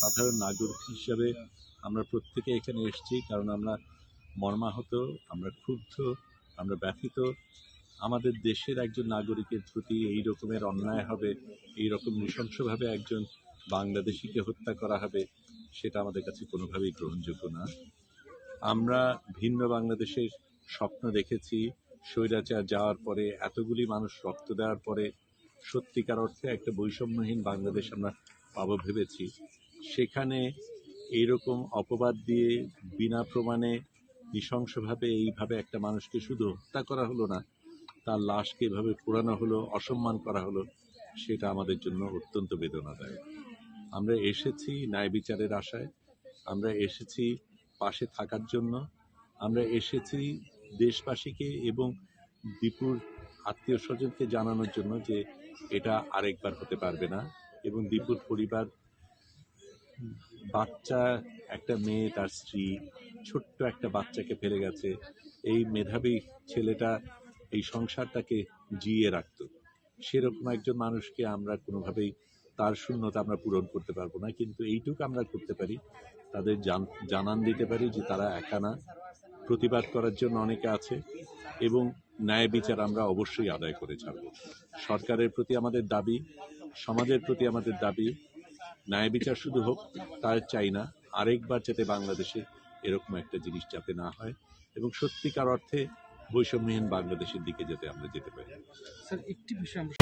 সাধারণ নাগরিক হিসাবে আমরা প্রত্যেকে এখানে এসেছি, কারণ আমরা মর্মাহত, আমরা ক্ষুব্ধ, আমরা ব্যথিত। আমাদের দেশের একজন নাগরিকের প্রতি এই রকমের অন্যায় হবে, এই রকম নৃশংসভাবে একজন বাংলাদেশিকে হত্যা করা হবে, সেটা আমাদের কাছে কোনোভাবেই গ্রহণযোগ্য না। আমরা ভিন্ন বাংলাদেশের স্বপ্ন দেখেছি। স্বৈরাচার যাওয়ার পরে, এতগুলি মানুষ রক্ত দেওয়ার পরে সত্যিকার অর্থে একটা বৈষম্যহীন বাংলাদেশ আমরা পাবো ভেবেছি। সেখানে এইরকম অপবাদ দিয়ে বিনা প্রমাণে নৃশংসভাবে এইভাবে একটা মানুষকে শুধু হত্যা করা হলো না, তার লাশকে এভাবে পোড়ানো হলো, অসম্মান করা হলো, সেটা আমাদের জন্য অত্যন্ত বেদনাদায়ক। আমরা এসেছি ন্যায় বিচারের আশায়, আমরা এসেছি পাশে থাকার জন্য, আমরা এসেছি দেশবাসীকে এবং দীপুর আত্মীয় স্বজনকে জানানোর জন্য যে এটা আরেকবার হতে পারবে না। এবং দীপুর পরিবার, বাচ্চা, একটা মেয়ে, তার স্ত্রী, ছোট্ট একটা বাচ্চাকে ফেলে গেছে। এই মেধাবী ছেলেটা এই সংসারটাকে জিয়ে রাখত। সেরকম একজন মানুষকে আমরা কোনোভাবেই তার শূন্যতা আমরা পূরণ করতে পারবো না, কিন্তু এইটুকু আমরা করতে পারি, তাদের জানান দিতে পারি যে তারা একা না, প্রতিবাদ করার জন্য অনেকে আছে এবং ন্যায় বিচার আমরা অবশ্যই আদায় করে ছাড়ব। সরকারের প্রতি আমাদের দাবি, সমাজের প্রতি আমাদের দাবি, ন্যায় বিচার শুধু হোক তার চাই না, আরেকবার যাতে বাংলাদেশে এরকম একটা জিনিস যাতে না হয় এবং সত্যিকার অর্থে বৈষম্যহীন বাংলাদেশের দিকে যাতে আমরা যেতে পারি। স্যার, একটি বিষয় আমরা